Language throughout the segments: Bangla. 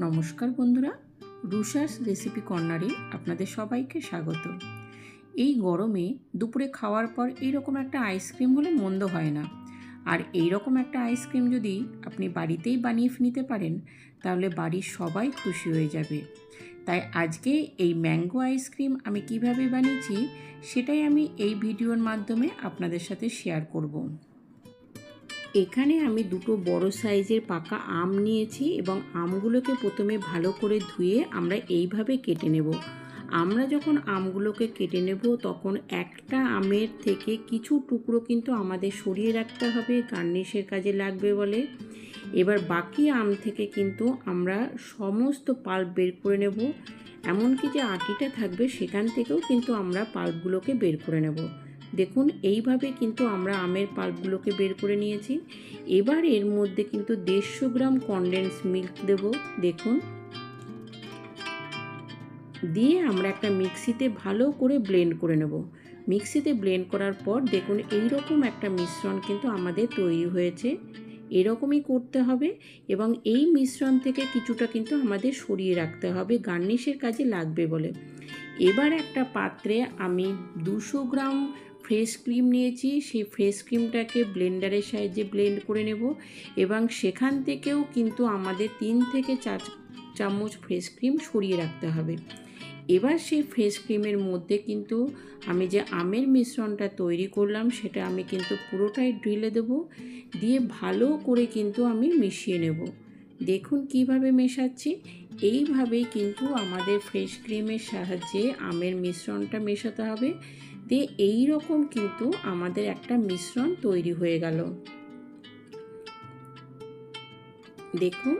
নমস্কার বন্ধুরা, রুষাস রেসিপি কর্নারে আপনাদের সবাইকে স্বাগত। এই গরমে দুপুরে খাওয়ার পর এইরকম একটা আইসক্রিম হলে মন্দ হয় না। আর এইরকম একটা আইসক্রিম যদি আপনি বাড়িতেই বানিয়ে নিতে পারেন তাহলে বাড়ির সবাই খুশি হয়ে যাবে। তাই আজকে এই ম্যাঙ্গো আইসক্রিম আমি কিভাবে বানিয়েছি সেটাই আমি এই ভিডিওর মাধ্যমে আপনাদের সাথে শেয়ার করব। এখানে আমি দুটো বড় সাইজের পাকা আম নিয়েছি এবং আমগুলোকে প্রথমে ভালো করে ধুয়ে আমরা এইভাবে কেটে নেব। আমরা যখন আমগুলোকে কেটে নেব তখন একটা আমের থেকে কিছু টুকরো কিন্তু আমাদের সরিয়ে রাখতে হবে, গার্নিশের কাজে লাগবে বলে। এবার বাকি আম থেকে কিন্তু আমরা সমস্ত পাল্প বের করে নেব, এমনকি যে আটিটা থাকবে সেখান থেকেও কিন্তু আমরা পাল্পগুলোকে বের করে নেব। দেখুন এইভাবে কিন্তু আমরা আমের পাল্পগুলোকে বের করে নিয়েছি। এবার এর মধ্যে কিন্তু 150 গ্রাম কনডেন্স মিল্ক দেব। দেখুন, দিয়ে আমরা একটা মিক্সিতে ভালো করে ব্লেন্ড করে নেব। মিক্সিতে ব্লেন্ড করার পর দেখুন এইরকম একটা মিশ্রণ কিন্তু আমাদের তৈরি হয়েছে। এরকমই করতে হবে এবং এই মিশ্রণ থেকে কিছুটা কিন্তু আমাদের সরিয়ে রাখতে হবে, গার্নিশের কাজে লাগবে বলে। এবার একটা পাত্রে আমি 200 গ্রাম ফ্রেশ ক্রিম নিয়েছি। সেই ফ্রেশ ক্রিমটাকে ব্লেন্ডারের সাহায্যে ব্লেন্ড করে নেব এবং সেখান থেকেও কিন্তু আমাদের 3 থেকে 4 চামচ ফ্রেশ ক্রিম সরিয়ে রাখতে হবে। এবার সেই ফ্রেশ ক্রিমের মধ্যে কিন্তু আমি যে আমের মিশ্রণটা তৈরি করলাম সেটা আমি কিন্তু পুরোটাই ঢেলে দেব, দিয়ে ভালো করে কিন্তু আমি মিশিয়ে নেব। দেখুন কিভাবে মেশাচ্ছি। এইভাবেই কিন্তু আমাদের ফ্রেশ ক্রিমের সাহায্যে আমের মিশ্রণটা মেশাতে হবে। দিয়ে এই রকম কিন্তু আমাদের একটা মিশ্রণ তৈরি হয়ে গেল। দেখুন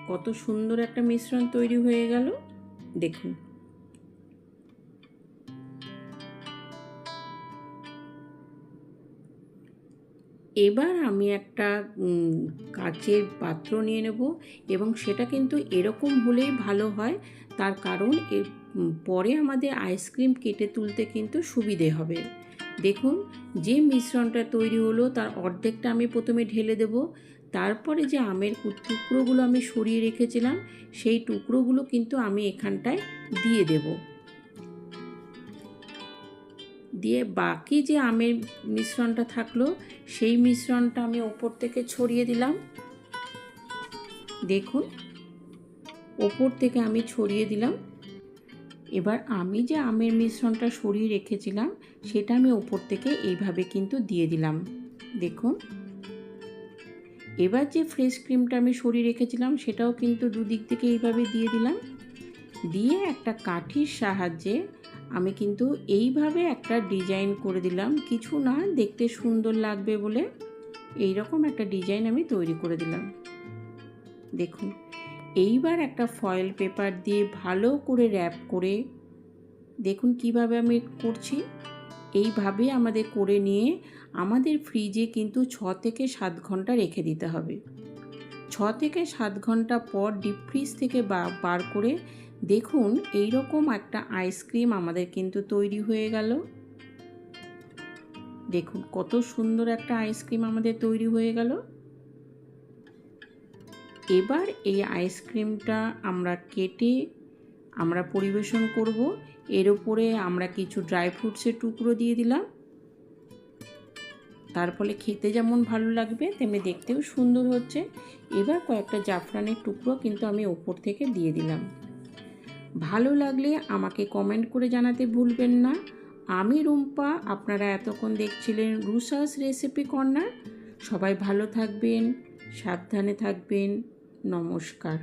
কত সুন্দর একটা মিশ্রণ তৈরি হয়ে গেল। দেখুন, এবার আমি একটা কাচের পাত্র নিয়ে নেব এবং সেটা কিন্তু এরকম হলেই ভালো হয়, তার কারণ এর পরে আমাদের আইসক্রিম কেটে তুলতে কিন্তু সুবিধে হবে। দেখুন যে মিশ্রণটা তৈরি হলো তার অর্ধেকটা আমি প্রথমে ঢেলে দেব, তারপরে যে আমের টুকরোগুলো আমি সরিয়ে রেখেছিলাম সেই টুকরোগুলো কিন্তু আমি এখানটায় দিয়ে দেব। দিয়ে বাকি যে আমের মিশ্রণটা থাকলো সেই মিশ্রণটা আমি ওপর থেকে ছড়িয়ে দিলাম। দেখুন ওপর থেকে আমি ছড়িয়ে দিলাম। এবার আমি যে আমের মিশ্রণটা সরিয়ে রেখেছিলাম সেটা আমি ওপর থেকে এইভাবে কিন্তু দিয়ে দিলাম। দেখুন, এবার যে ফ্রেশ ক্রিমটা আমি সরিয়ে রেখেছিলাম সেটাও কিন্তু দুদিক থেকে এইভাবে দিয়ে দিলাম। দিয়ে একটা কাঠির সাহায্যে আমি কিন্তু এইভাবে একটা ডিজাইন করে দিলাম, কিছু না, দেখতে সুন্দর লাগবে বলে এই রকম একটা ডিজাইন আমি তৈরি করে দিলাম। দেখুন এইবার একটা ফয়েল পেপার দিয়ে ভালো করে র্যাপ করে, দেখুন কিভাবে আমি করছি। এইভাবে আমাদের করে নিয়ে আমাদের ফ্রিজে কিন্তু 6 থেকে 7 ঘন্টা রেখে দিতে হবে। 6 থেকে 7 ঘন্টা পর ডিপ ফ্রিজ থেকে বার করে দেখুন এইরকম একটা আইসক্রিম আমাদের কিন্তু তৈরি হয়ে গেল। দেখুন কত সুন্দর একটা আইসক্রিম আমাদের তৈরি হয়ে গেল। এবার এই আইসক্রিমটা আমরা কেটে আমরা পরিবেশন করব। এর উপরে আমরা কিছু ড্রাই ফ্রুটসের টুকরো দিয়ে দিলাম, তার ফলে খেতে যেমন ভালো লাগবে তেমনি দেখতেও সুন্দর হচ্ছে। এবার কয়েকটা জাফরানের টুকরো কিন্তু আমি ওপর থেকে দিয়ে দিলাম। ভালো লাগলে আমাকে কমেন্ট করে জানাতে ভুলবেন না। আমি রুম্পা, আপনারা এতক্ষণ দেখছিলেন রুষাস রেসিপি কর্নার। সবাই ভালো থাকবেন, সাবধানে থাকবেন। নমস্কার।